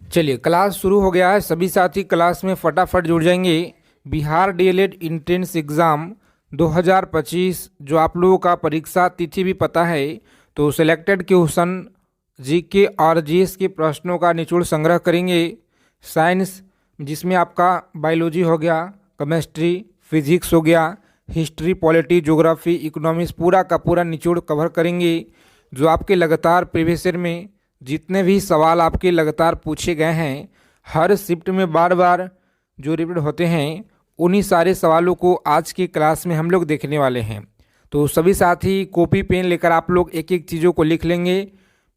चलिए क्लास शुरू हो गया है। सभी साथी क्लास में फटाफट जुड़ जाएंगे। बिहार डीएलएड इंट्रेंस एग्ज़ाम 2025 जो आप लोगों का परीक्षा तिथि भी पता है, तो सिलेक्टेड क्वेश्चन जीके और जीएस के प्रश्नों का निचोड़ संग्रह करेंगे। साइंस जिसमें आपका बायोलॉजी हो गया, केमिस्ट्री, फिजिक्स हो गया, हिस्ट्री, पॉलिटी, ज्योग्राफी, इकोनॉमिक्स, पूरा का पूरा निचोड़ कवर करेंगे। जो आपके लगातार प्रीवियस ईयर में जितने भी सवाल आपके लगातार पूछे गए हैं, हर शिफ्ट में बार बार जो रिपीट होते हैं, उन्हीं सारे सवालों को आज की क्लास में हम लोग देखने वाले हैं। तो सभी साथी कॉपी पेन लेकर आप लोग एक एक चीज़ों को लिख लेंगे।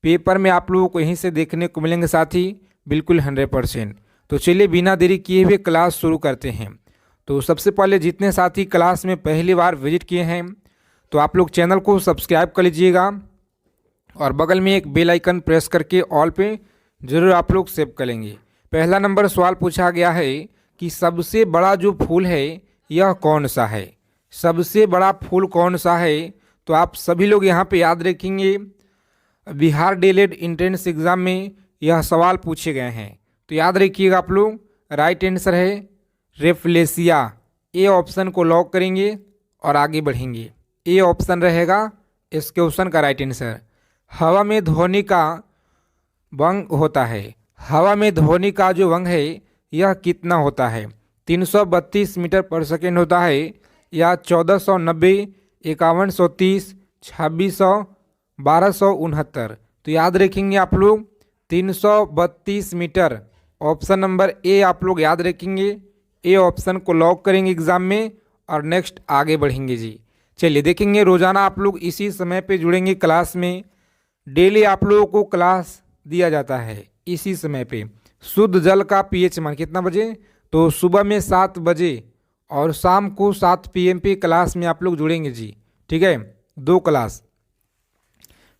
पेपर में आप लोगों को यहीं से देखने को मिलेंगे साथी, बिल्कुल 100%। तो चलिए बिना देरी किए हुए क्लास शुरू करते हैं। तो सबसे पहले जितने साथी क्लास में पहली बार विजिट किए हैं, तो आप लोग चैनल को सब्सक्राइब कर लीजिएगा और बगल में एक बेल आइकन प्रेस करके ऑल पे ज़रूर आप लोग सेव कर लेंगे। पहला नंबर सवाल पूछा गया है कि सबसे बड़ा जो फूल है यह कौन सा है। सबसे बड़ा फूल कौन सा है, तो आप सभी लोग यहाँ पे याद रखेंगे। बिहार डीएलएड एंट्रेंस एग्ज़ाम में यह सवाल पूछे गए हैं, तो याद रखिएगा आप लोग। राइट आंसर है रेफ्लेशिया। ए ऑप्शन को लॉक करेंगे और आगे बढ़ेंगे। ए ऑप्शन रहेगा इस क्वेश्चन का राइट आंसर। हवा में ध्वनि का वंग होता है। हवा में ध्वनि का जो वंग है यह कितना होता है। 332 मीटर पर सेकेंड होता है, या 1490, 5130, 2600, 1269। तो याद रखेंगे आप लोग 332 मीटर। ऑप्शन नंबर ए आप लोग याद रखेंगे। ए ऑप्शन को लॉक करेंगे एग्जाम में और नेक्स्ट आगे बढ़ेंगे जी। चलिए देखेंगे, रोज़ाना आप लोग इसी समय पे जुड़ेंगे क्लास में। डेली आप लोगों को क्लास दिया जाता है इसी समय पे। शुद्ध जल का पीएच मान कितना बजे, तो सुबह में 7 बजे और शाम को 7 PM पे क्लास में आप लोग जुड़ेंगे जी। ठीक है, 2 क्लास।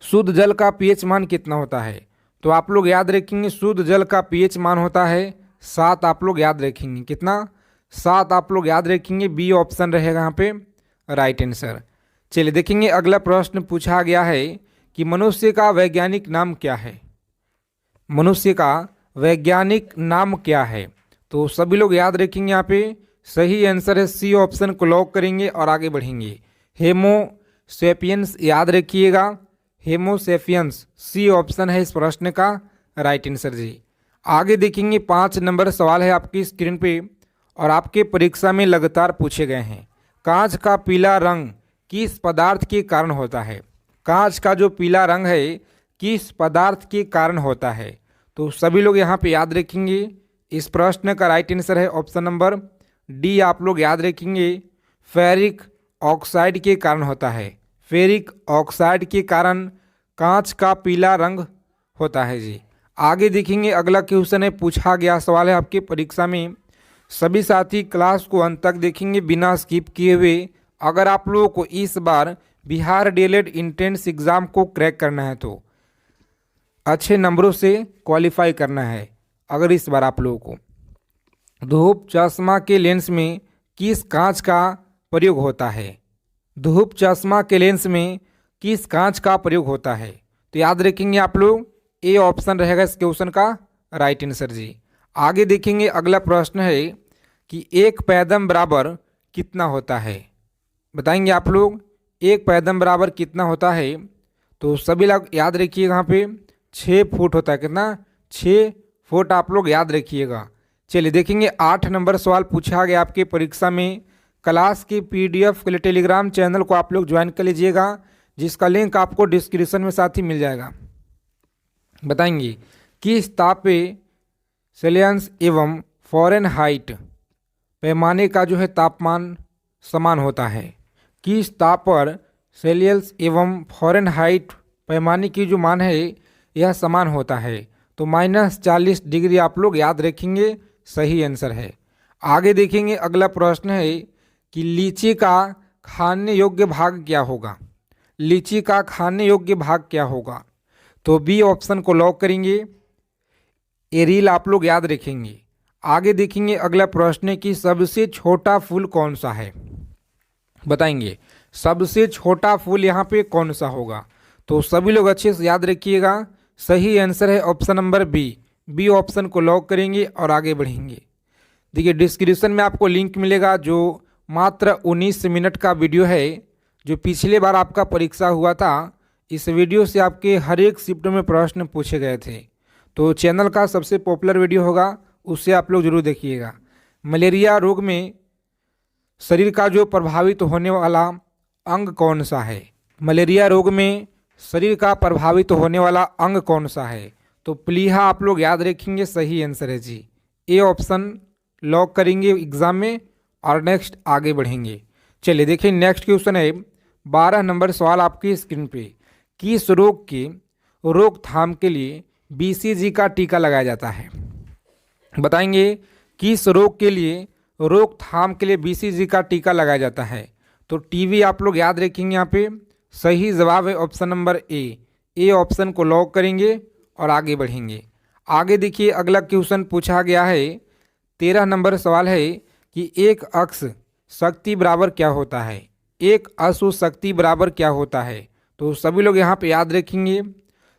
शुद्ध जल का पीएच मान कितना होता है, तो आप लोग याद रखेंगे शुद्ध जल का पीएच मान होता है 7। आप लोग याद रखेंगे कितना, 7 आप लोग याद रखेंगे। बी ऑप्शन रहेगा यहाँ पे राइट आंसर। चलिए देखेंगे, अगला प्रश्न पूछा गया है कि मनुष्य का वैज्ञानिक नाम क्या है। मनुष्य का वैज्ञानिक नाम क्या है, तो सभी लोग याद रखेंगे। यहाँ पे सही आंसर है सी ऑप्शन को लॉक करेंगे और आगे बढ़ेंगे। हेमोसेपियंस याद रखिएगा, हेमोसेपियंस सी ऑप्शन है इस प्रश्न का राइट आंसर जी। आगे देखेंगे, 5 नंबर सवाल है आपकी स्क्रीन पे और आपके परीक्षा में लगातार पूछे गए हैं। कांच का पीला रंग किस पदार्थ के कारण होता है। कांच का जो पीला रंग है किस पदार्थ के कारण होता है, तो सभी लोग यहाँ पे याद रखेंगे। इस प्रश्न का राइट आंसर है ऑप्शन नंबर डी आप लोग याद रखेंगे। फेरिक ऑक्साइड के कारण होता है। फेरिक ऑक्साइड के कारण कांच का पीला रंग होता है जी। आगे देखेंगे, अगला क्वेश्चन है, पूछा गया सवाल है आपके परीक्षा में। सभी साथी क्लास को अंत तक देखेंगे बिना स्किप किए हुए। अगर आप लोगों को इस बार बिहार डीएलएड एंट्रेंस एग्ज़ाम को क्रैक करना है, तो अच्छे नंबरों से क्वालिफाई करना है। अगर इस बार आप लोगों को धूप चश्मा के लेंस में किस कांच का प्रयोग होता है। धूप चश्मा के लेंस में किस कांच का प्रयोग होता है, तो याद रखेंगे आप लोग। ए ऑप्शन रहेगा इस क्वेश्चन का राइट आंसर जी। आगे देखेंगे, अगला प्रश्न है कि एक पैदम बराबर कितना होता है। बताएंगे आप लोग एक पैदम बराबर कितना होता है, तो सभी लोग याद रखिएगा। यहाँ पे 6 फुट होता है। कितना, 6 फुट आप लोग याद रखिएगा। चलिए देखेंगे, 8 नंबर सवाल पूछा गया आपके परीक्षा में। क्लास की PDF के लिए टेलीग्राम चैनल को आप लोग ज्वाइन कर लीजिएगा, जिसका लिंक आपको डिस्क्रिप्शन में साथ ही मिल जाएगा। बताएंगे किस ताप पे सेल्सियस एवं फ़ारेनहाइट पैमाने का जो है तापमान समान होता है। किस ताप पर सेल्सियस एवं फ़ारेनहाइट पैमाने की जो मान है यह समान होता है, तो -40 डिग्री आप लोग याद रखेंगे, सही आंसर है। आगे देखेंगे, अगला प्रश्न है कि लीची का खाने योग्य भाग क्या होगा। लीची का खाने योग्य भाग क्या होगा, तो बी ऑप्शन को लॉक करेंगे। एरिल आप लोग याद रखेंगे। आगे देखेंगे, अगला प्रश्न है कि सबसे छोटा फूल कौन सा है। बताएंगे सबसे छोटा फूल यहाँ पे कौन सा होगा, तो सभी लोग अच्छे से याद रखिएगा। सही आंसर है option number B, B option को लॉक करेंगे और आगे बढ़ेंगे। देखिए डिस्क्रिप्शन में आपको लिंक मिलेगा जो मात्र 19 मिनट का वीडियो है, जो पिछले बार आपका परीक्षा हुआ था। इस वीडियो से आपके हर एक शिफ्ट में प्रश्न पूछे गए थे, तो चैनल का सबसे पॉपुलर वीडियो होगा, उससे आप लोग जरूर देखिएगा। मलेरिया रोग में शरीर का जो प्रभावित होने वाला अंग कौन सा है? मलेरिया रोग में शरीर का प्रभावित होने वाला अंग कौन सा है? तो प्लीहा आप लोग याद रखेंगे, सही आंसर है जी ए ऑप्शन लॉक करेंगे एग्जाम में और नेक्स्ट आगे बढ़ेंगे। चलिए देखिए नेक्स्ट क्वेश्चन है 12 नंबर सवाल आपकी स्क्रीन पे। किस रोग के रोकथाम के लिए बीसीजी का टीका लगाया जाता है? बताएंगे किस रोग के लिए रोकथाम के लिए बीसीजी का टीका लगाया जाता है? तो टीवी आप लोग याद रखेंगे, यहाँ पे सही जवाब है ऑप्शन नंबर ए ऑप्शन को लॉक करेंगे और आगे बढ़ेंगे। आगे देखिए अगला क्वेश्चन पूछा गया है 13 नंबर सवाल है कि एक अक्ष शक्ति बराबर क्या होता है? एक अश्व शक्ति बराबर क्या होता है? तो सभी लोग यहाँ पे याद रखेंगे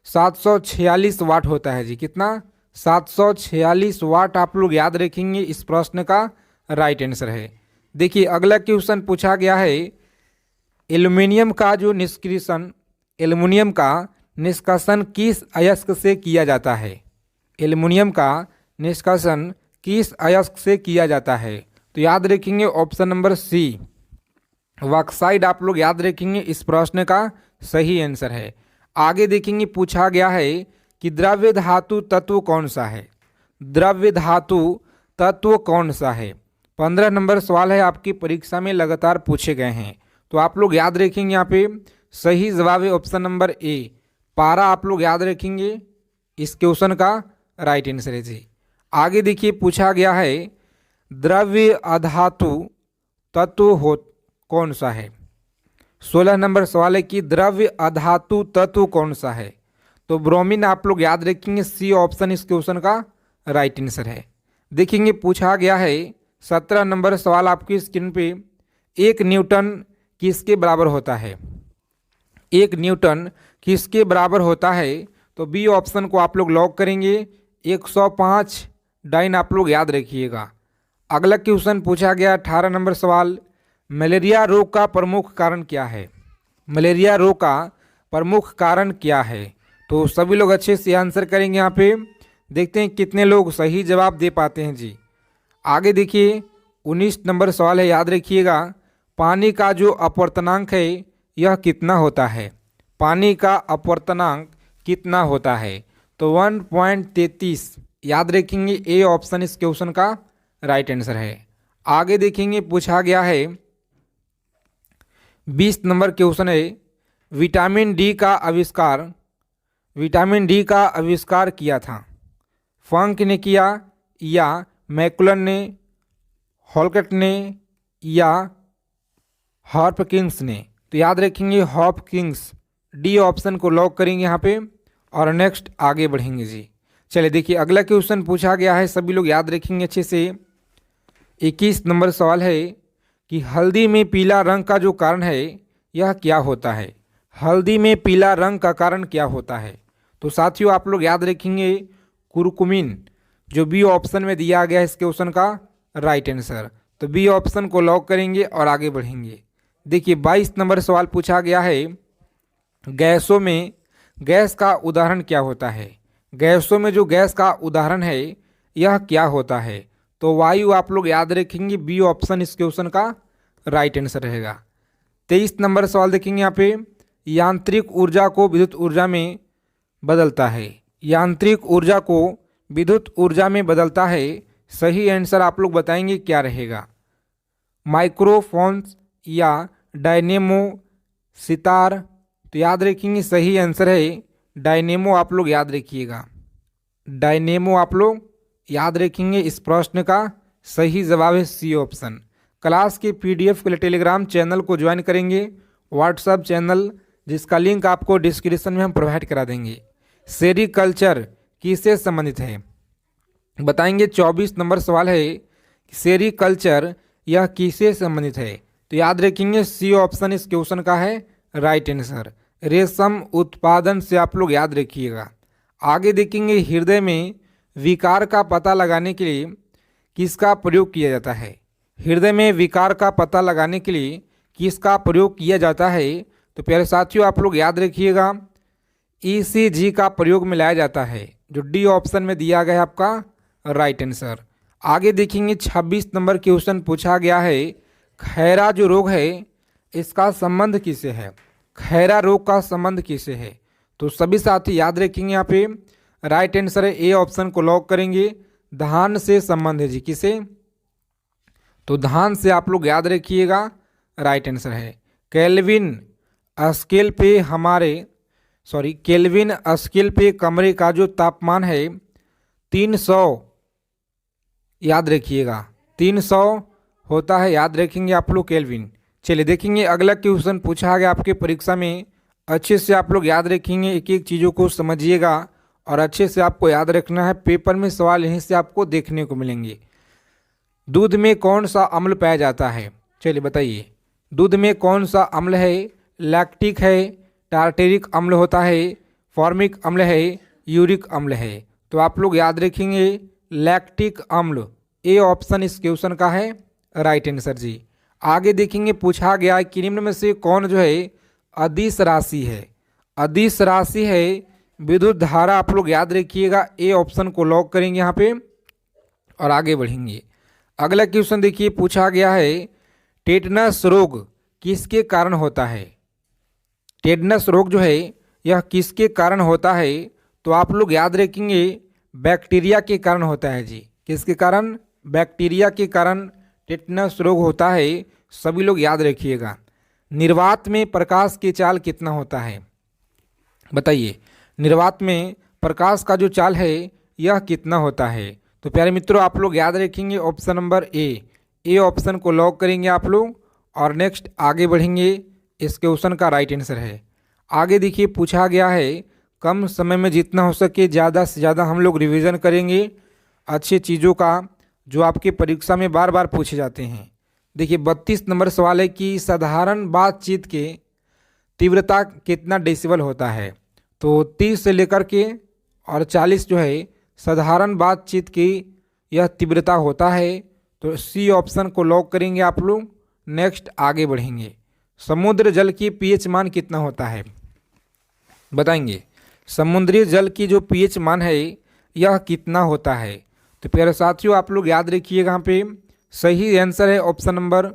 746 वाट होता है जी। कितना? 746 वाट आप लोग याद रखेंगे, इस प्रश्न का राइट आंसर है। देखिए अगला क्वेश्चन पूछा गया है एल्युमिनियम का निष्कासन किस अयस्क से किया जाता है? एल्युमिनियम का निष्कासन किस अयस्क से किया जाता है? तो याद रखेंगे ऑप्शन नंबर सी बॉक्साइट आप लोग याद रखेंगे, इस प्रश्न का सही आंसर है। आगे देखेंगे पूछा गया है कि द्रव्य धातु तत्व कौन सा है? द्रव्य धातु तत्व कौन सा है? 15 नंबर सवाल है, आपकी परीक्षा में लगातार पूछे गए हैं, तो आप लोग याद रखेंगे। यहाँ पे सही जवाब है ऑप्शन नंबर ए पारा आप लोग याद रखेंगे, इस क्वेश्चन का राइट आंसर है जी। आगे देखिए पूछा गया है द्रव्य अधातु तत्व हो कौन सा है? 16 नंबर सवाल है कि द्रव्य अधातु तत्व कौन सा है? तो ब्रोमीन आप लोग याद रखेंगे, सी ऑप्शन इस क्वेश्चन का राइट आंसर है। देखेंगे पूछा गया है 17 नंबर सवाल आपकी स्क्रीन पे, एक न्यूटन किसके बराबर होता है? एक न्यूटन किसके बराबर होता है? तो बी ऑप्शन को आप लोग लॉक करेंगे, 105 डाइन आप लोग याद रखिएगा। अगला क्वेश्चन पूछा गया 18 नंबर सवाल, मलेरिया रोग का प्रमुख कारण क्या है? मलेरिया रोग का प्रमुख कारण क्या है? तो सभी लोग अच्छे से आंसर करेंगे। यहाँ पे देखते हैं कितने लोग सही जवाब दे पाते हैं जी। आगे देखिए 19 नंबर सवाल है, याद रखिएगा पानी का जो अपवर्तनांक है यह कितना होता है? पानी का अपवर्तनांक कितना होता है? तो 1.33 याद रखेंगे, ए ऑप्शन इस क्वेश्चन का राइट आंसर है। आगे देखेंगे पूछा गया है 20 नंबर क्वेश्चन है, विटामिन डी का आविष्कार किया था? फंक ने किया या मैकुलन ने, हॉलकट ने या हॉपकिंस ने? तो याद रखेंगे हॉपकिंस, डी ऑप्शन को लॉक करेंगे यहाँ पे और नेक्स्ट आगे बढ़ेंगे जी। चलिए देखिए अगला क्वेश्चन पूछा गया है, सभी लोग याद रखेंगे अच्छे से। 21 नंबर सवाल है कि हल्दी में पीला रंग का जो कारण है यह क्या होता है? हल्दी में पीला रंग का कारण क्या होता है? तो साथियों आप लोग याद रखेंगे कुरकुमिन, जो बी ऑप्शन में दिया गया है इस क्वेश्चन का राइट आंसर। तो बी ऑप्शन को लॉक करेंगे और आगे बढ़ेंगे। देखिए 22 नंबर सवाल पूछा गया है, गैसों में गैस का उदाहरण क्या होता है? गैसों में जो गैस का उदाहरण है यह क्या होता है? तो वायु आप लोग याद रखेंगे, बी ऑप्शन इस क्वेश्चन का राइट आंसर रहेगा। 23 नंबर सवाल देखेंगे यहाँ पे, यांत्रिक ऊर्जा को विद्युत ऊर्जा में बदलता है? यांत्रिक ऊर्जा को विद्युत ऊर्जा में बदलता है, सही आंसर आप लोग बताएंगे क्या रहेगा? माइक्रोफोन्स या डायनेमो सितार? तो याद रखेंगे सही आंसर है डायनेमो, आप लोग याद रखिएगा, डायनेमो आप लोग याद रखेंगे, इस प्रश्न का सही जवाब है सी ऑप्शन। क्लास के पीडीएफ के लिए टेलीग्राम चैनल को ज्वाइन करेंगे, व्हाट्सएप चैनल जिसका लिंक आपको डिस्क्रिप्शन में हम प्रोवाइड करा देंगे। सेरीकल्चर किससे संबंधित है? बताएंगे 24 नंबर सवाल है, सेरीकल्चर यह किससे संबंधित है? तो याद रखेंगे सी ऑप्शन इस क्वेश्चन का है राइट आंसर, रेशम उत्पादन से आप लोग याद रखिएगा। आगे देखेंगे हृदय में विकार का पता लगाने के लिए किसका प्रयोग किया जाता है? हृदय में विकार का पता लगाने के लिए किसका प्रयोग किया जाता है? तो प्यारे साथियों आप लोग याद रखिएगा, ईसीजी का प्रयोग में लाया जाता है, जो डी ऑप्शन में दिया गया है आपका राइट आंसर। आगे देखेंगे 26 नंबर क्वेश्चन पूछा गया है, खैरा जो रोग है इसका संबंध किससे है? खैरा रोग का संबंध किससे है? तो सभी साथी याद रखेंगे, यहाँ पे राइट आंसर है ए ऑप्शन को लॉक करेंगे, धान से संबंध है जी। किसे? तो धान से आप लोग याद रखिएगा, राइट आंसर है। केल्विन स्केल पे कमरे का जो तापमान है 300, याद रखिएगा 300 होता है, याद रखेंगे आप लोग केल्विन। चलिए देखेंगे अगला क्वेश्चन पूछा गया आपके परीक्षा में, अच्छे से आप लोग याद रखेंगे, एक एक चीज़ों को समझिएगा और अच्छे से आपको याद रखना है, पेपर में सवाल यहीं से आपको देखने को मिलेंगे। दूध में कौन सा अम्ल पाया जाता है? चलिए बताइए, दूध में कौन सा अम्ल है? लैक्टिक है, टार्टेरिक अम्ल होता है, फॉर्मिक अम्ल है, यूरिक अम्ल है। तो आप लोग याद रखेंगे लैक्टिक अम्ल, ए ऑप्शन इस क्वेश्चन का है राइट आंसर जी। आगे देखेंगे पूछा गया है कि निम्न में से कौन जो है अदिश राशि है? अदिश राशि है विद्युत धारा, आप लोग याद रखिएगा, ए ऑप्शन को लॉक करेंगे यहाँ पे और आगे बढ़ेंगे। अगला क्वेश्चन देखिए पूछा गया है, टेटनस रोग किसके कारण होता है? टेटनस रोग जो है यह किसके कारण होता है? तो आप लोग याद रखेंगे बैक्टीरिया के कारण होता है जी। किसके कारण? बैक्टीरिया के कारण टेटनस रोग होता है, सभी लोग याद रखिएगा। निर्वात में प्रकाश की चाल कितना होता है? बताइए, निर्वात में प्रकाश का जो चाल है यह कितना होता है? तो प्यारे मित्रों आप लोग याद रखेंगे ऑप्शन नंबर ए ऑप्शन को लॉक करेंगे आप लोग और नेक्स्ट आगे बढ़ेंगे, इस क्वेश्चन का राइट आंसर है। आगे देखिए पूछा गया है, कम समय में जितना हो सके ज़्यादा से ज़्यादा हम लोग रिवीजन करेंगे अच्छी चीज़ों का, जो आपके परीक्षा में बार बार पूछे जाते हैं। देखिए 32 नंबर सवाल है कि साधारण बातचीत के तीव्रता कितना डेसिबल होता है? तो 30 से लेकर के और 40 जो है साधारण बातचीत की यह तीव्रता होता है। तो सी ऑप्शन को लॉक करेंगे आप लोग, नेक्स्ट आगे बढ़ेंगे। समुद्र जल की पीएच मान कितना होता है? बताएंगे, समुद्री जल की जो पीएच मान है यह कितना होता है? तो प्यारे साथियों आप लोग याद रखिएगा, यहाँ पे सही आंसर है ऑप्शन नंबर,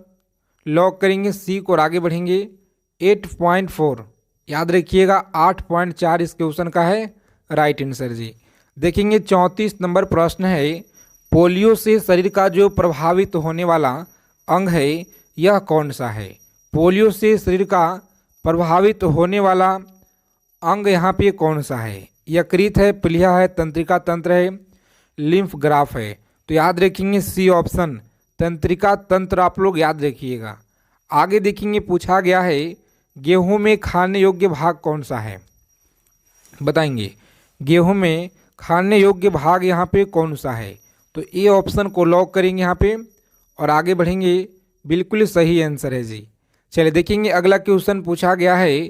लॉक करेंगे सी को और आगे बढ़ेंगे 8.4, याद रखिएगा 8.4 इस क्वेश्चन का है राइट आंसर जी। देखेंगे 34 नंबर प्रश्न है, पोलियो से शरीर का जो प्रभावित होने वाला अंग है यह कौन सा है? पोलियो से शरीर का प्रभावित होने वाला अंग यहाँ पे कौन सा है? यकृत है, प्लीहा है, तंत्रिका तंत्र है, लिम्फ ग्राफ है। तो याद रखेंगे सी ऑप्शन, तंत्रिका तंत्र आप लोग याद रखिएगा। आगे देखेंगे पूछा गया है, गेहूं में खाने योग्य भाग कौन सा है? बताएंगे, गेहूं में खाने योग्य भाग यहाँ पे कौन सा है? तो ए ऑप्शन को लॉक करेंगे यहाँ पे और आगे बढ़ेंगे, बिल्कुल सही आंसर है जी। चलिए देखेंगे अगला क्वेश्चन पूछा गया है,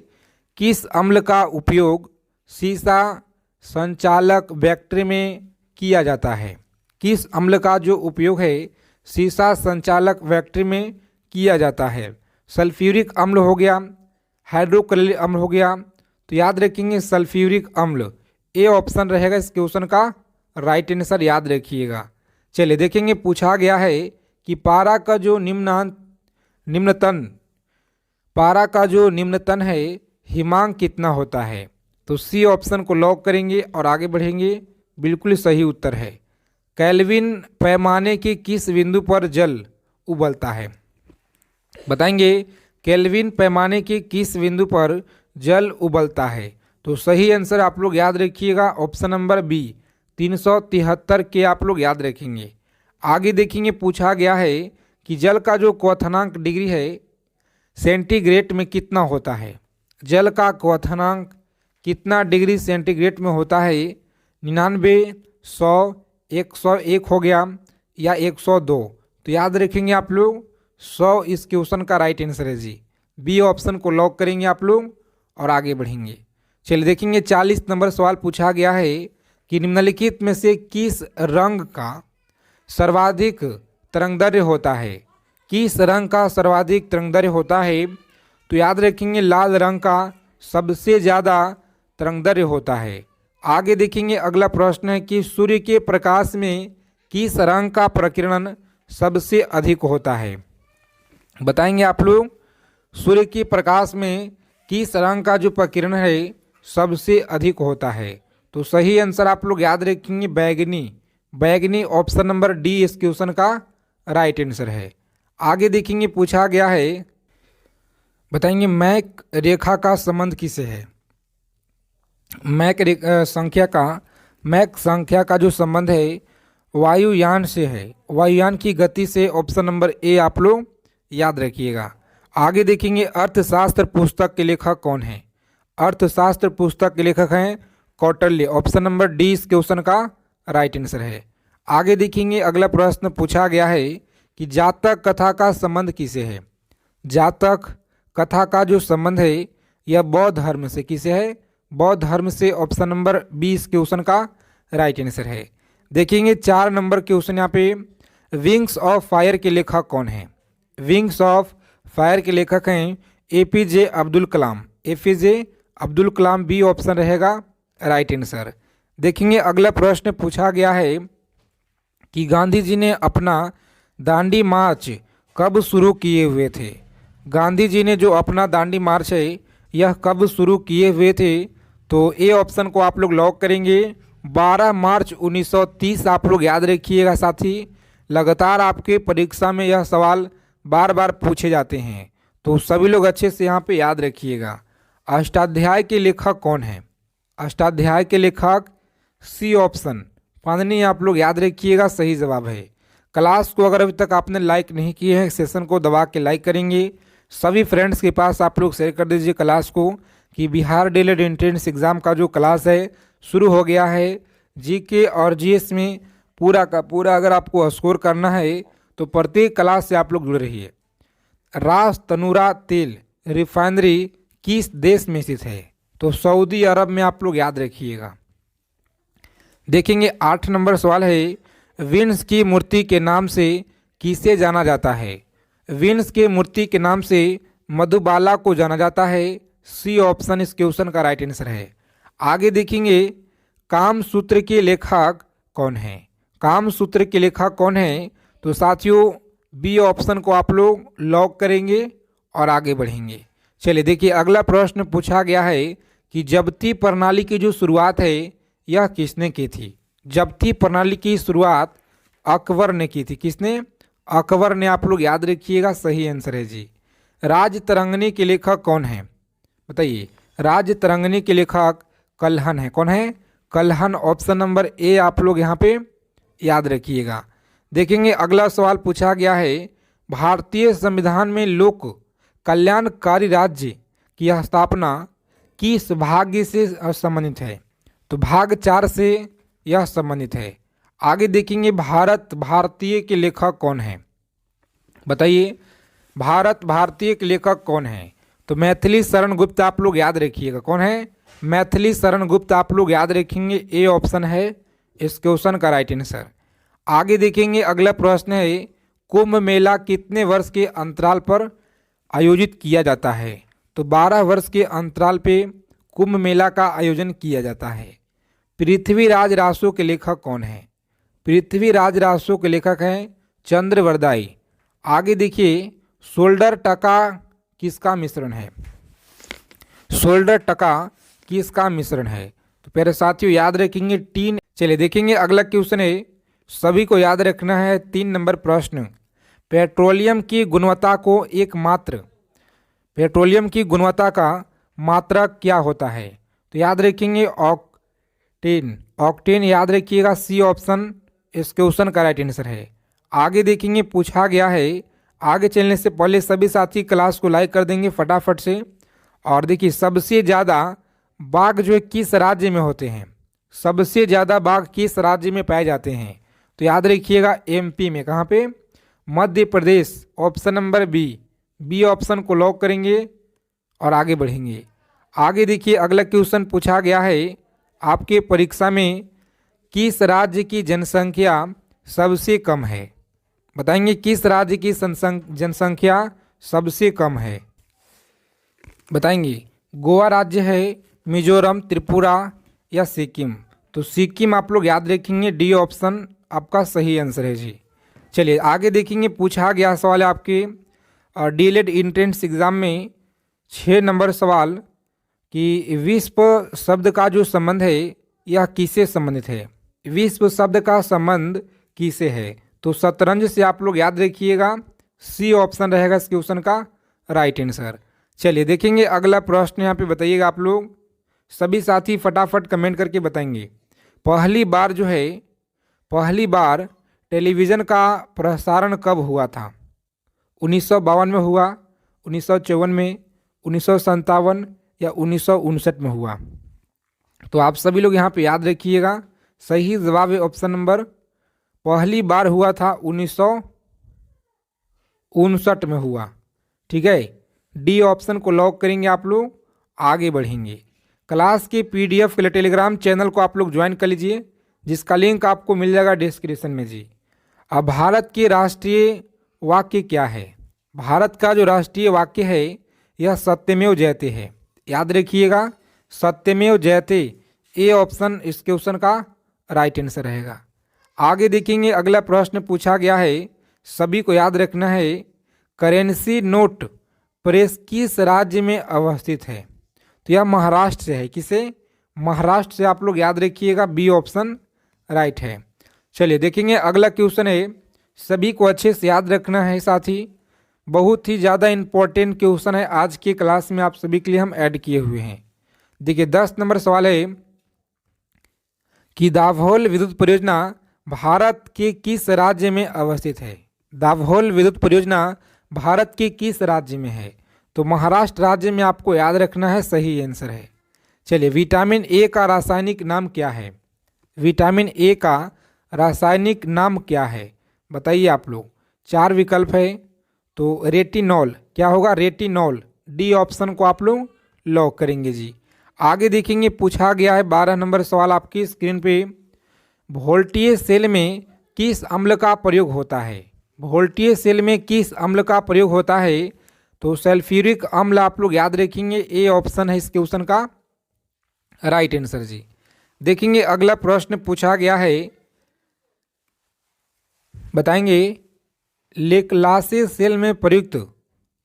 किस अम्ल का उपयोग सीसा संचालक बैक्टीरिया में किया जाता है? किस अम्ल का जो उपयोग है सीसा संचालक बैक्टीरिया में किया जाता है? सल्फ्यूरिक अम्ल हो गया, हाइड्रोक्लोरिक अम्ल हो गया। तो याद रखेंगे सल्फ्यूरिक अम्ल, ए ऑप्शन रहेगा इस क्वेश्चन का राइट आंसर, याद रखिएगा। चलिए देखेंगे पूछा गया है कि पारा का जो निम्नतन है हिमांक कितना होता है? तो सी ऑप्शन को लॉक करेंगे और आगे बढ़ेंगे, बिल्कुल सही उत्तर है। केल्विन पैमाने के किस बिंदु पर जल उबलता है? बताएंगे, केल्विन पैमाने के किस बिंदु पर जल उबलता है? तो सही आंसर आप लोग याद रखिएगा ऑप्शन नंबर बी, 373 के आप लोग याद रखेंगे। आगे देखेंगे पूछा गया है कि जल का जो क्वथनांक डिग्री है सेंटीग्रेड में कितना होता है? जल का क्वथनांक कितना डिग्री सेंटीग्रेड में होता है? 99, 100, 101 हो गया या 102? तो याद रखेंगे आप लोग 100 इस क्वेश्चन का राइट आंसर है जी। बी ऑप्शन को लॉक करेंगे आप लोग और आगे बढ़ेंगे। चलिए देखेंगे 40 नंबर सवाल पूछा गया है, कि निम्नलिखित में से किस रंग का सर्वाधिक तरंगदैर्घ्य होता है। किस रंग का सर्वाधिक तरंगदैर्घ्य होता है? तो याद रखेंगे लाल रंग का सबसे ज़्यादा तरंगदैर्घ्य होता है। आगे देखेंगे अगला प्रश्न है कि सूर्य के प्रकाश में किस रंग का प्रकीर्णन सबसे अधिक होता है। बताएंगे आप लोग सूर्य के प्रकाश में किस रंग का जो प्रकीर्णन है सबसे अधिक होता है। तो सही आंसर आप लोग याद रखेंगे बैगनी। बैगनी ऑप्शन नंबर डी इस क्वेश्चन का राइट आंसर है। आगे देखेंगे पूछा गया है, बताएंगे मैक रेखा का संबंध किसे है। मैक संख्या का जो संबंध है वायुयान से है, वायुयान की गति से। ऑप्शन नंबर ए आप लोग याद रखिएगा। आगे देखेंगे अर्थशास्त्र पुस्तक के लेखक कौन है। अर्थशास्त्र पुस्तक के लेखक हैं कौटिल्य। ऑप्शन नंबर डी इस क्वेश्चन का राइट आंसर है। आगे देखेंगे अगला प्रश्न पूछा गया है कि जातक कथा का संबंध किसे है। जातक कथा का जो संबंध है यह बौद्ध धर्म से किसे है, बौद्ध धर्म से। ऑप्शन नंबर बी इस क्वेश्चन का राइट आंसर है। देखेंगे 4 नंबर क्वेश्चन यहाँ पे, विंग्स ऑफ फायर के लेखक कौन है। विंग्स ऑफ फायर के लेखक हैं APJ Abdul Kalam. APJ Abdul Kalam B option रहेगा राइट आंसर। देखेंगे अगला प्रश्न पूछा गया है कि गांधी जी ने अपना दांडी मार्च कब शुरू किए हुए थे। गांधी जी ने जो अपना दांडी मार्च है यह कब शुरू किए हुए थे। तो ए ऑप्शन को आप लोग लॉक करेंगे 12 मार्च 1930। आप लोग याद रखिएगा साथी, लगातार आपके परीक्षा में यह सवाल बार बार पूछे जाते हैं, तो सभी लोग अच्छे से यहाँ पे याद रखिएगा। अष्टाध्याय के लेखक कौन है। अष्टाध्याय के लेखक सी ऑप्शन पाणिनि आप लोग याद रखिएगा सही जवाब है। क्लास को अगर अभी तक आपने लाइक नहीं किए हैं सेशन को दबा के लाइक करेंगे। सभी फ्रेंड्स के पास आप लोग शेयर कर दीजिए क्लास को कि बिहार डीएलएड एंट्रेंस एग्ज़ाम का जो क्लास है शुरू हो गया है। जीके और जीएस में पूरा का पूरा अगर आपको स्कोर करना है तो प्रत्येक क्लास से आप लोग जुड़ रहिए। रास तनूरा तेल रिफाइनरी किस देश में स्थित है। तो सऊदी अरब में आप लोग याद रखिएगा। देखेंगे 8 नंबर सवाल है, विंस की मूर्ति के नाम से किसे जाना जाता है। विंस के मूर्ति के नाम से मधुबाला को जाना जाता है। सी ऑप्शन इस क्वेश्चन का राइट आंसर है। आगे देखेंगे कामसूत्र के लेखक कौन है। कामसूत्र के लेखक कौन है। तो साथियों बी ऑप्शन को आप लोग लॉक करेंगे और आगे बढ़ेंगे। चलिए देखिए अगला प्रश्न पूछा गया है कि जब्ती प्रणाली की जो शुरुआत है यह किसने की थी। जब्ती प्रणाली की शुरुआत अकबर ने की थी। किसने? अकबर ने। आप लोग याद रखिएगा सही आंसर है जी। राजतरंगिणी के लेखक कौन है बताइए। राजतरंगिणी के लेखक कल्हण है। कौन है? कल्हण। ऑप्शन नंबर ए आप लोग यहाँ पे याद रखिएगा। देखेंगे अगला सवाल पूछा गया है, भारतीय संविधान में लोक कल्याणकारी राज्य की स्थापना किस भाग से संबंधित है। तो भाग 4 से यह संबंधित है। आगे देखेंगे भारत भारतीय के लेखक कौन है बताइए। भारत भारतीय के लेखक कौन है। तो मैथिली शरण गुप्त आप लोग याद रखिएगा। कौन है? मैथिली शरण गुप्त आप लोग याद रखेंगे। ए ऑप्शन है इस क्वेश्चन का राइट आंसर। आगे देखेंगे अगला प्रश्न है, कुंभ मेला कितने वर्ष के अंतराल पर आयोजित किया जाता है। तो 12 वर्ष के अंतराल पे कुंभ मेला का आयोजन किया जाता है। पृथ्वीराज रासो के लेखक कौन है। पृथ्वीराज रासो के लेखक हैं चंद्रवरदाई। आगे देखिए शोल्डर टका किसका मिश्रण है। शोल्डर टका किसका मिश्रण है। तो प्यारे साथियों याद रखेंगे टीन। चलिए देखेंगे अगला क्वेश्चन है, सभी को याद रखना है 3 नंबर प्रश्न। पेट्रोलियम की गुणवत्ता को पेट्रोलियम की गुणवत्ता का मात्रक क्या होता है। तो याद रखेंगे ऑक्टेन। ऑक्टेन याद रखिएगा। सी ऑप्शन इस क्वेश्चन का राइट आंसर है। आगे देखेंगे पूछा गया है, आगे चलने से पहले सभी साथी क्लास को लाइक कर देंगे फटाफट से। और देखिए सबसे ज़्यादा बाघ जो है किस राज्य में होते हैं। सबसे ज़्यादा बाघ किस राज्य में पाए जाते हैं। तो याद रखिएगा एमपी में। कहाँ पे? Madhya Pradesh. Option number B option को लॉक करेंगे और आगे बढ़ेंगे। आगे देखिए अगला क्वेश्चन पूछा गया है आपके परीक्षा में, किस राज्य की जनसंख्या सबसे कम है? बताएंगे किस राज्य की जनसंख्या सबसे कम है? बताएंगे गोवा राज्य है, मिजोरम, त्रिपुरा या सिक्किम? तो सिक्किम आप लोग याद रखेंगे, डी ऑप्शन आपका सही आंसर है जी। चलिए आगे देखेंगे, पूछा गया सवाल है आपके डीएलएड एंट्रेंस एग्जाम में 6 नंबर सवाल कि विश्व शब्द का जो संबंध है यह किससे संबंधित है? विश्व शब्द का संबंध किससे है? तो शतरंज से आप लोग याद रखिएगा, सी ऑप्शन रहेगा इस क्वेश्चन का राइट आंसर। चलिए देखेंगे अगला प्रश्न, यहाँ पे बताइएगा आप लोग सभी साथी फटाफट कमेंट करके बताएंगे। पहली बार टेलीविज़न का प्रसारण कब हुआ था? 1952 में हुआ, 1954 में, 1957 या 1959 में हुआ? तो आप सभी लोग यहाँ पे याद रखिएगा, सही जवाब है ऑप्शन नंबर, पहली बार हुआ था 1959 में हुआ। ठीक है, डी ऑप्शन को लॉक करेंगे आप लोग, आगे बढ़ेंगे। क्लास के पीडीएफ के लिए टेलीग्राम चैनल को आप लोग ज्वाइन कर लीजिए, जिसका लिंक आपको मिल जाएगा डिस्क्रिप्शन में जी। अब भारत के राष्ट्रीय वाक्य क्या है? भारत का जो राष्ट्रीय वाक्य है यह सत्यमेव जयते है, याद रखिएगा, सत्यमेव जयते, ए ऑप्शन इस क्वेश्चन का राइट आंसर रहेगा। आगे देखेंगे अगला प्रश्न पूछा गया है, सभी को याद रखना है, करेंसी नोट प्रेस किस राज्य में अवस्थित है? तो यह महाराष्ट्र से है। किसे? महाराष्ट्र से आप लोग याद रखिएगा, बी ऑप्शन राइट है। चलिए देखेंगे अगला क्वेश्चन है, सभी को अच्छे से याद रखना है साथी, बहुत ही ज़्यादा इम्पोर्टेंट क्वेश्चन है, आज के क्लास में आप सभी के लिए हम ऐड किए हुए हैं। देखिए 10 नंबर सवाल है कि दाभोल विद्युत परियोजना भारत के किस राज्य में अवस्थित है? दाभोल विद्युत परियोजना भारत के किस राज्य में है? तो महाराष्ट्र राज्य में आपको याद रखना है, सही आंसर है। चलिए विटामिन ए का रासायनिक नाम क्या है? विटामिन ए का रासायनिक नाम क्या है बताइए आप लोग, 4 विकल्प है। तो रेटिनॉल, क्या होगा? रेटिनॉल, डी ऑप्शन को आप लोग लॉक करेंगे जी। आगे देखेंगे पूछा गया है 12 नंबर सवाल आपकी स्क्रीन पे, वोल्टीय सेल में किस अम्ल का प्रयोग होता है? वोल्टीय सेल में किस अम्ल का प्रयोग होता है? तो सल्फ्यूरिक अम्ल आप लोग याद रखेंगे, ए ऑप्शन है इस क्वेश्चन का राइट आंसर जी। देखेंगे अगला प्रश्न पूछा गया है, बताएंगे लेक्लासे सेल में प्रयुक्त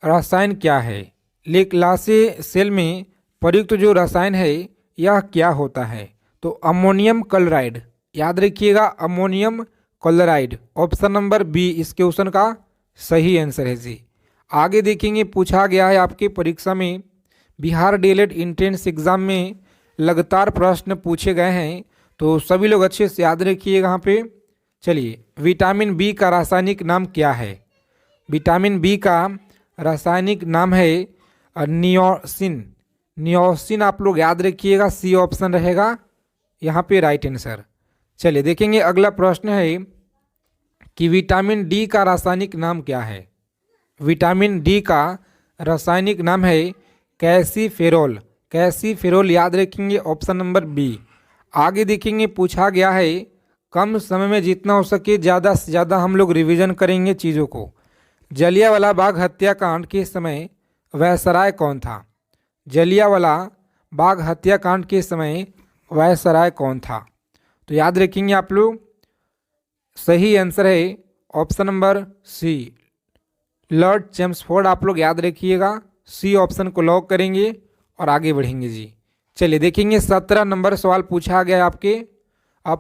रसायन क्या है? लेक्लासे सेल में प्रयुक्त जो रसायन है यह क्या होता है? तो अमोनियम क्लोराइड, याद रखिएगा, ammonium chloride, option number B इस क्वेश्चन का सही आंसर है जी। आगे देखेंगे पूछा गया है आपके परीक्षा में, बिहार डीएलएड एंट्रेंस एग्जाम में लगातार प्रश्न पूछे गए हैं, तो सभी लोग अच्छे से याद रखिएगा यहाँ पे। चलिए विटामिन बी का रासायनिक नाम क्या है? विटामिन बी का रासायनिक नाम है नियोसिन। नियोसिन आप लोग याद रखिएगा, सी ऑप्शन रहेगा यहाँ पे राइट आंसर। चलिए देखेंगे अगला प्रश्न है कि विटामिन डी का रासायनिक नाम क्या है? विटामिन डी का रासायनिक नाम है कैल्सीफेरोल। कैल्सीफेरोल याद रखेंगे, ऑप्शन नंबर बी। आगे देखेंगे पूछा गया है, कम समय में जितना हो सके ज़्यादा से ज़्यादा हम लोग रिवीजन करेंगे चीज़ों को। जलियांवाला बाग हत्याकांड के समय वायसराय कौन था? जलियांवाला बाग हत्याकांड के समय वायसराय कौन था? तो याद रखेंगे आप लोग, सही आंसर है option number C, Lord Chelmsford आप लोग याद रखिएगा, सी ऑप्शन को लॉक करेंगे और आगे बढ़ेंगे जी। चलिए देखेंगे 17 नंबर सवाल पूछा गया है आपके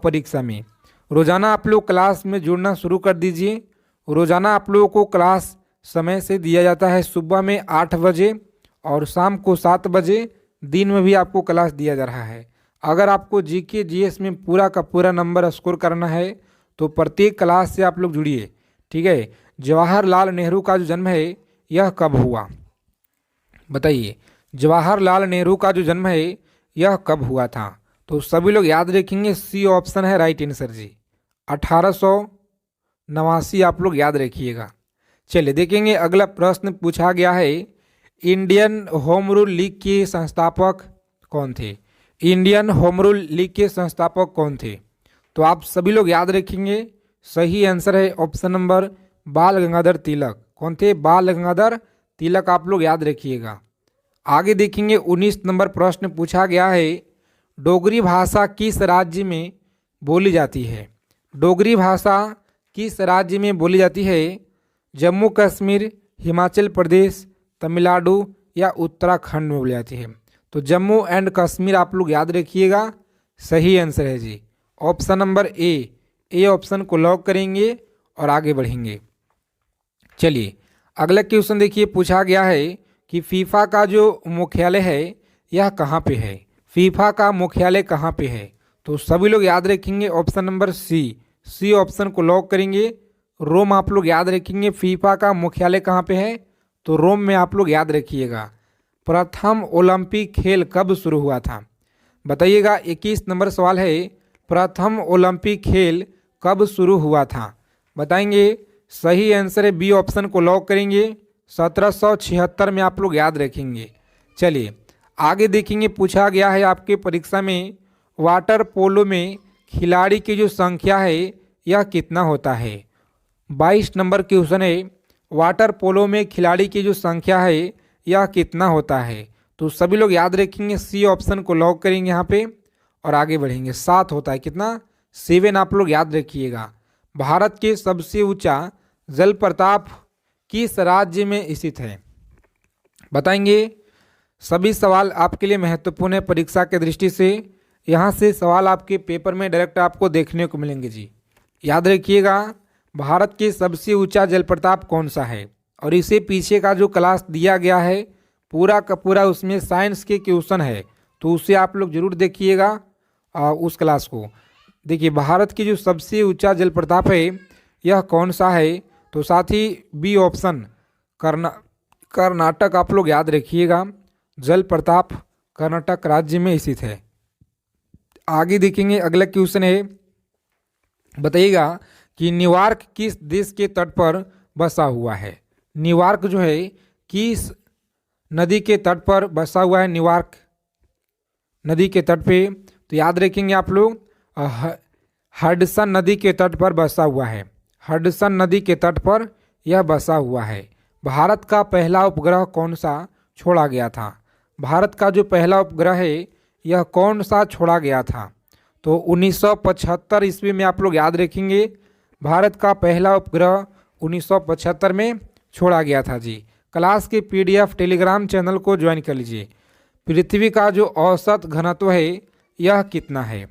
परीक्षा में। रोज़ाना आप लोग क्लास में जुड़ना शुरू कर दीजिए। रोज़ाना आप लोगों को क्लास समय से दिया जाता है, सुबह में 8 बजे और शाम को 7 बजे, दिन में भी आपको क्लास दिया जा रहा है। अगर आपको जीके जीएस में पूरा का पूरा नंबर स्कोर करना है तो प्रत्येक क्लास से आप लोग जुड़िए, ठीक है। जवाहरलाल नेहरू का जो जन्म है यह कब हुआ? बताइए, जवाहरलाल नेहरू का जो जन्म है यह कब हुआ था? तो सभी लोग याद रखेंगे, सी ऑप्शन है राइट आंसर जी, 1889 आप लोग याद रखिएगा। चलिए देखेंगे अगला प्रश्न पूछा गया है, इंडियन होम रूल लीग के संस्थापक कौन थे? इंडियन होम रूल लीग के संस्थापक कौन थे? तो आप सभी लोग याद रखेंगे सही आंसर है ऑप्शन नंबर बाल गंगाधर तिलक। कौन थे? बाल गंगाधर तिलक, आप लोग याद रखिएगा। आगे देखेंगे 19 नंबर प्रश्न पूछा गया है, डोगरी भाषा किस राज्य में बोली जाती है? डोगरी भाषा किस राज्य में बोली जाती है? जम्मू कश्मीर, हिमाचल प्रदेश, तमिलनाडु या उत्तराखंड में बोली जाती है? तो जम्मू एंड कश्मीर आप लोग याद रखिएगा, सही आंसर है जी ऑप्शन नंबर ए ऑप्शन को लॉक करेंगे और आगे बढ़ेंगे। चलिए अगला क्वेश्चन देखिए, पूछा गया है कि फीफा का जो मुख्यालय है यह कहाँ पे है? फीफा का मुख्यालय कहाँ पे है? तो सभी लोग याद रखेंगे ऑप्शन नंबर सी ऑप्शन को लॉक करेंगे। रोम आप लोग याद रखेंगे। फीफा का मुख्यालय कहाँ पे है? तो रोम में आप लोग याद रखिएगा। प्रथम ओलंपिक खेल कब शुरू हुआ था? बताइएगा। 21 नंबर सवाल है, प्रथम ओलंपिक खेल कब शुरू हुआ था? बताएंगे। सही आंसर है बी ऑप्शन को लॉक करेंगे। 1776 में आप लोग याद रखेंगे। चलिए आगे देखेंगे, पूछा गया है आपके परीक्षा में, वाटर पोलो में खिलाड़ी की जो संख्या है यह कितना होता है? 22 नंबर क्वेश्चन है, वाटर पोलो में खिलाड़ी की जो संख्या है यह कितना होता है? तो सभी लोग याद रखेंगे, सी ऑप्शन को लॉक करेंगे यहाँ पे और आगे बढ़ेंगे। 7 होता है। कितना? 7 आप लोग याद रखिएगा। भारत के सबसे ऊंचा जलप्रपात किस राज्य में स्थित है? बताएंगे। सभी सवाल आपके लिए महत्वपूर्ण है परीक्षा के दृष्टि से। यहाँ से सवाल आपके पेपर में डायरेक्ट आपको देखने को मिलेंगे जी। याद रखिएगा, भारत के सबसे ऊंचा जलप्रपात कौन सा है? और इसे पीछे का जो क्लास दिया गया है पूरा का पूरा उसमें साइंस के क्वेश्चन है, तो उसे आप लोग जरूर देखिएगा उस क्लास को। देखिए भारत की जो सबसे ऊंचा जलप्रपात है यह कौन सा है? तो साथ ही बी ऑप्शन कर्नाटक आप लोग याद रखिएगा। जलप्रपात कर्नाटक राज्य में स्थित है। आगे देखेंगे, अगला क्वेश्चन है, बताइएगा कि न्यूयॉर्क किस देश के तट पर बसा हुआ है? न्यूयॉर्क जो है किस नदी के तट पर बसा हुआ है? न्यूयॉर्क नदी के तट पे, तो याद रखेंगे आप लोग हडसन नदी के तट पर बसा हुआ है। हडसन नदी के तट पर यह बसा हुआ है। भारत का पहला उपग्रह कौन सा छोड़ा गया था? भारत का जो पहला उपग्रह है यह कौन सा छोड़ा गया था? तो 1975 ईस्वी में आप लोग याद रखेंगे। भारत का पहला उपग्रह 1975 में छोड़ा गया था जी। क्लास के PDF टेलीग्राम चैनल को ज्वाइन कर लीजिए। पृथ्वी का जो औसत घनत्व है यह कितना है?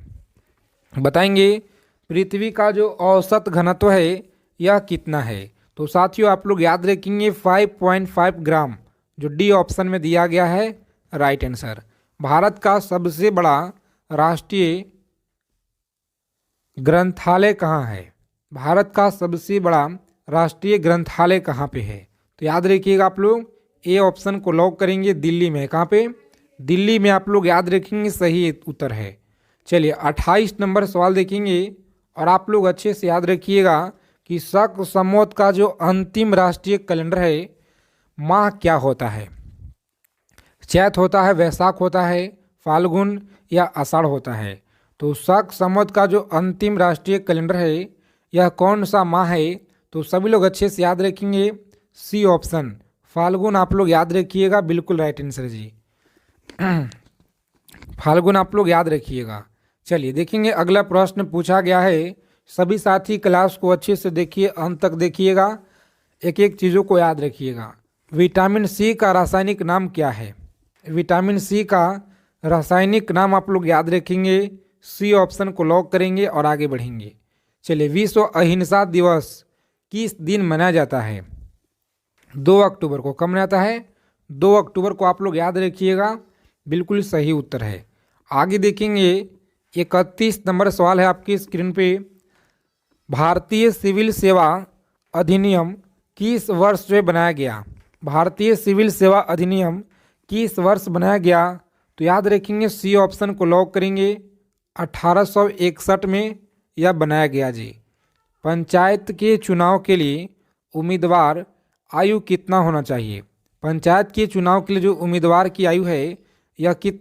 बताएंगे। पृथ्वी का जो औसत घनत्व है यह कितना है? तो साथियों आप लोग याद रखेंगे 5.5 ग्राम, जो डी ऑप्शन में दिया गया है राइट आंसर। भारत का सबसे बड़ा राष्ट्रीय ग्रंथालय कहाँ है? भारत का सबसे बड़ा राष्ट्रीय ग्रंथालय कहाँ पे है? तो याद रखिएगा आप लोग, ए ऑप्शन को लॉक करेंगे। दिल्ली में। कहाँ पे? दिल्ली में आप लोग याद रखेंगे, सही उत्तर है। चलिए 28 नंबर सवाल देखेंगे और आप लोग अच्छे से याद रखिएगा कि शक संवत का जो अंतिम राष्ट्रीय कैलेंडर है माह क्या होता है? चैत होता है, वैशाख होता है, फाल्गुन या आषाढ़ होता है? तो शक संवत का जो अंतिम राष्ट्रीय कैलेंडर है यह कौन सा माह है? तो सभी लोग अच्छे से याद रखेंगे, सी ऑप्शन फाल्गुन आप लोग याद रखिएगा, बिल्कुल राइट आंसर जी। फाल्गुन आप लोग याद रखिएगा। चलिए देखेंगे, अगला प्रश्न पूछा गया है। सभी साथी क्लास को अच्छे से देखिए, अंत तक देखिएगा, एक एक चीज़ों को याद रखिएगा। विटामिन सी का रासायनिक नाम क्या है? विटामिन सी का रासायनिक नाम आप लोग याद रखेंगे, सी ऑप्शन को लॉक करेंगे और आगे बढ़ेंगे। चलिए, विश्व अहिंसा दिवस किस दिन मनाया जाता है? 2 अक्टूबर को। कब मनाता है? 2 अक्टूबर को आप लोग याद रखिएगा, बिल्कुल सही उत्तर है। आगे देखेंगे, 31 नंबर सवाल है आपकी स्क्रीन पे। भारतीय सिविल सेवा अधिनियम किस वर्ष में बनाया गया? भारतीय सिविल सेवा अधिनियम किस वर्ष बनाया गया? तो याद रखेंगे, सी ऑप्शन को लॉक करेंगे। 1861 में यह बनाया गया जी। पंचायत के चुनाव के लिए उम्मीदवार आयु कितना होना चाहिए? पंचायत के चुनाव के लिए जो उम्मीदवार की आयु है यह कितना